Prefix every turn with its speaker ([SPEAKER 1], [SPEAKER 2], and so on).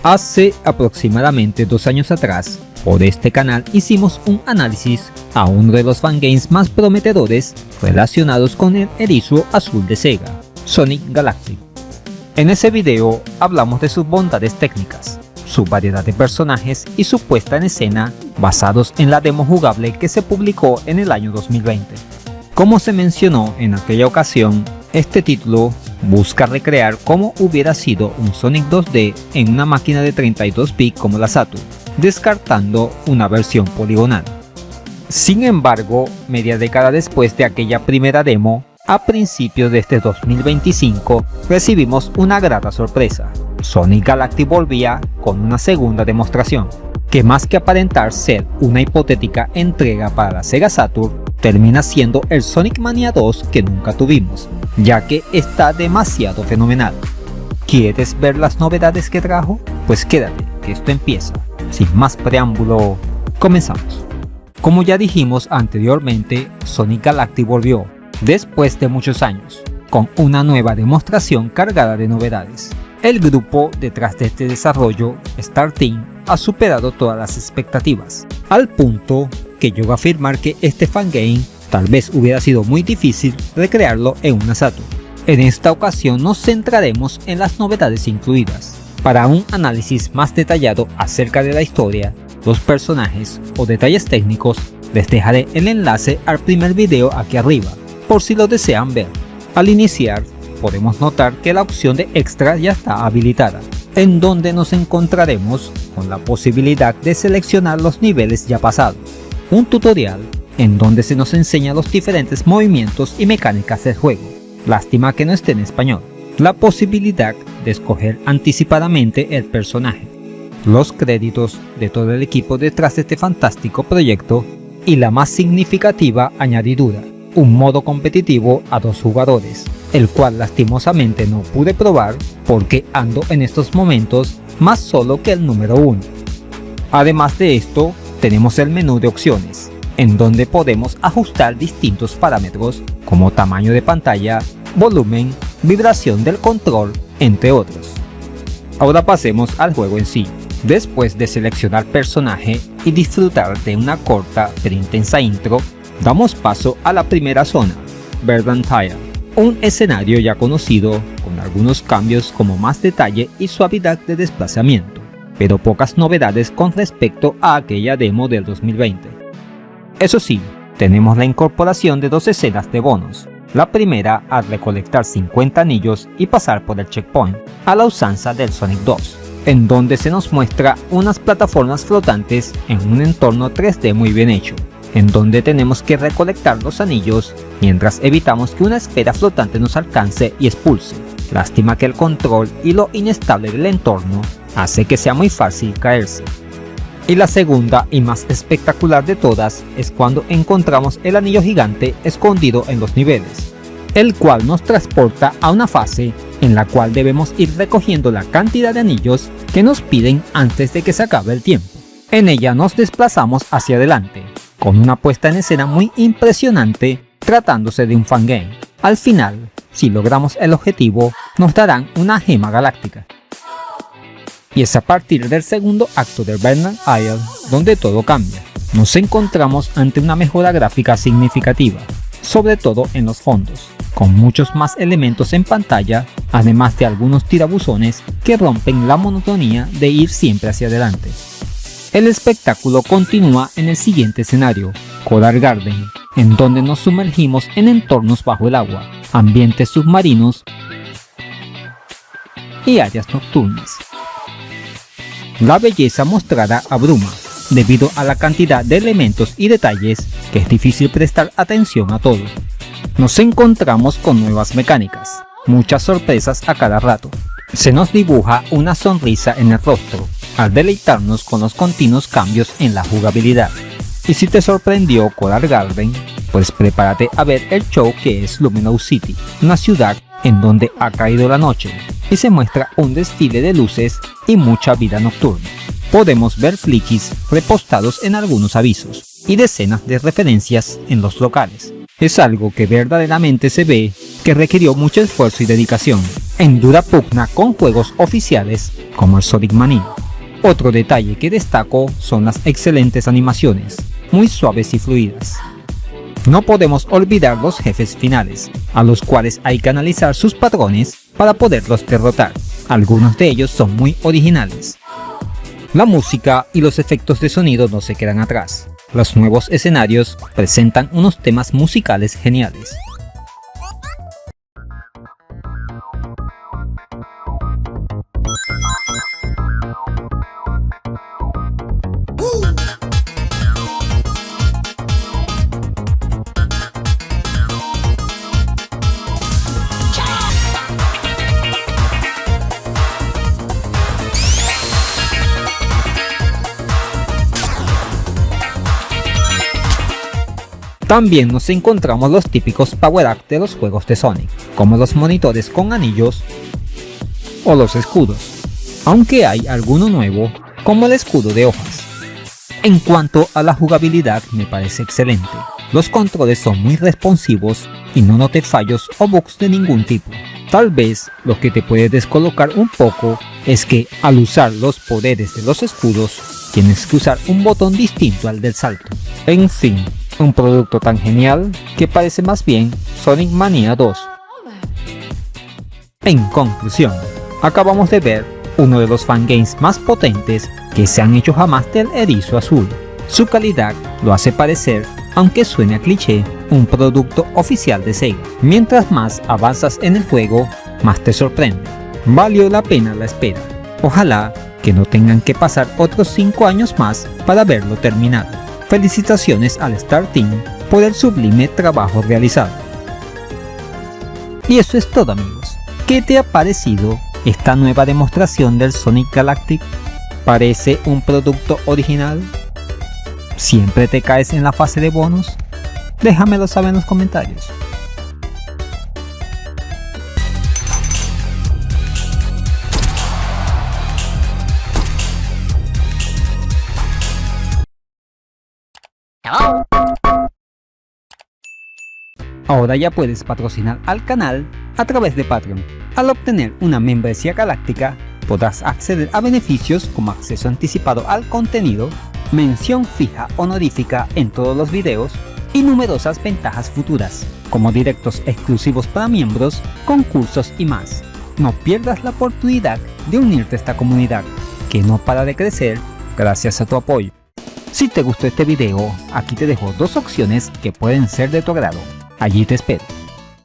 [SPEAKER 1] Hace aproximadamente 2 años atrás, por este canal hicimos un análisis a uno de los fangames más prometedores relacionados con el erizo azul de Sega, Sonic Galactic. En ese video hablamos de sus bondades técnicas, su variedad de personajes y su puesta en escena basados en la demo jugable que se publicó en el año 2020. Como se mencionó en aquella ocasión, este título busca recrear cómo hubiera sido un Sonic 2D en una máquina de 32 bits como la Saturn, descartando una versión poligonal. Sin embargo, media década después de aquella primera demo, a principios de este 2025, recibimos una grata sorpresa. Sonic Galactic volvía con una segunda demostración, que más que aparentar ser una hipotética entrega para la Sega Saturn, termina siendo el Sonic Mania 2 que nunca tuvimos, ya que está demasiado fenomenal. ¿Quieres ver las novedades que trajo? Pues quédate, que esto empieza. Sin más preámbulo, comenzamos. Como ya dijimos anteriormente, Sonic Galactic volvió, después de muchos años, con una nueva demostración cargada de novedades. El grupo detrás de este desarrollo, Star Team, ha superado todas las expectativas, al punto que llego a afirmar que este fangame tal vez hubiera sido muy difícil recrearlo en una Saturn. En esta ocasión nos centraremos en las novedades incluidas. Para un análisis más detallado acerca de la historia, los personajes o detalles técnicos, les dejaré el enlace al primer video aquí arriba, por si lo desean ver. Al iniciar, podemos notar que la opción de extra ya está habilitada, en donde nos encontraremos con la posibilidad de seleccionar los niveles ya pasados, un tutorial en donde se nos enseña los diferentes movimientos y mecánicas del juego, lástima que no esté en español, la posibilidad de escoger anticipadamente el personaje, los créditos de todo el equipo detrás de este fantástico proyecto y la más significativa añadidura, un modo competitivo a 2 jugadores, el cual lastimosamente no pude probar porque ando en estos momentos más solo que el número 1. Además de esto, tenemos el menú de opciones, en donde podemos ajustar distintos parámetros como tamaño de pantalla, volumen, vibración del control, entre otros. Ahora pasemos al juego en sí. Después de seleccionar personaje y disfrutar de una corta pero intensa intro, damos paso a la primera zona, Verdantia, un escenario ya conocido con algunos cambios como más detalle y suavidad de desplazamiento, pero pocas novedades con respecto a aquella demo del 2020. Eso sí, tenemos la incorporación de 2 escenas de bonus, la primera al recolectar 50 anillos y pasar por el checkpoint, a la usanza del Sonic 2, en donde se nos muestra unas plataformas flotantes en un entorno 3D muy bien hecho, en donde tenemos que recolectar los anillos mientras evitamos que una esfera flotante nos alcance y expulse. Lástima que el control y lo inestable del entorno hace que sea muy fácil caerse. Y la segunda y más espectacular de todas es cuando encontramos el anillo gigante escondido en los niveles, el cual nos transporta a una fase en la cual debemos ir recogiendo la cantidad de anillos que nos piden antes de que se acabe el tiempo. En ella nos desplazamos hacia adelante, con una puesta en escena muy impresionante tratándose de un fangame. Al final, si logramos el objetivo, nos darán una gema galáctica. Y es a partir del segundo acto de Verdantia Isle donde todo cambia. Nos encontramos ante una mejora gráfica significativa, sobre todo en los fondos, con muchos más elementos en pantalla, además de algunos tirabuzones que rompen la monotonía de ir siempre hacia adelante. El espectáculo continúa en el siguiente escenario, Coral Garden, en donde nos sumergimos en entornos bajo el agua, ambientes submarinos y áreas nocturnas. La belleza mostrada abruma, debido a la cantidad de elementos y detalles que es difícil prestar atención a todo. Nos encontramos con nuevas mecánicas, muchas sorpresas a cada rato. Se nos dibuja una sonrisa en el rostro, al deleitarnos con los continuos cambios en la jugabilidad. Y si te sorprendió Coral Garden, pues prepárate a ver el show que es Luminous City, una ciudad en donde ha caído la noche y se muestra un desfile de luces y mucha vida nocturna. Podemos ver flickies repostados en algunos avisos y decenas de referencias en los locales. Es algo que verdaderamente se ve que requirió mucho esfuerzo y dedicación, en dura pugna con juegos oficiales como el Sonic Mania. Otro detalle que destaco son las excelentes animaciones, muy suaves y fluidas. No podemos olvidar los jefes finales, a los cuales hay que analizar sus patrones para poderlos derrotar. Algunos de ellos son muy originales. La música y los efectos de sonido no se quedan atrás. Los nuevos escenarios presentan unos temas musicales geniales. También nos encontramos los típicos power-up de los juegos de Sonic, como los monitores con anillos o los escudos, aunque hay alguno nuevo, como el escudo de hojas. En cuanto a la jugabilidad, me parece excelente. Los controles son muy responsivos y no noté fallos o bugs de ningún tipo. Tal vez lo que te puede descolocar un poco es que al usar los poderes de los escudos, tienes que usar un botón distinto al del salto. En fin, un producto tan genial que parece más bien Sonic Mania 2. En conclusión, acabamos de ver uno de los fangames más potentes que se han hecho jamás del Erizo Azul. Su calidad lo hace parecer, aunque suene a cliché, un producto oficial de Sega. Mientras más avanzas en el juego, más te sorprende. Valió la pena la espera. Ojalá que no tengan que pasar otros 5 años más para verlo terminado. Felicitaciones al Star Team por el sublime trabajo realizado. Y eso es todo, amigos. ¿Qué te ha parecido esta nueva demostración del Sonic Galactic? ¿Parece un producto original? ¿Siempre te caes en la fase de bonos? Déjamelo saber en los comentarios. Ahora ya puedes patrocinar al canal a través de Patreon. Al obtener una membresía galáctica, podrás acceder a beneficios como acceso anticipado al contenido, mención fija honorífica en todos los videos y numerosas ventajas futuras, como directos exclusivos para miembros, concursos y más. No pierdas la oportunidad de unirte a esta comunidad, que no para de crecer gracias a tu apoyo. Si te gustó este video, aquí te dejo 2 opciones que pueden ser de tu agrado. Allí te espero.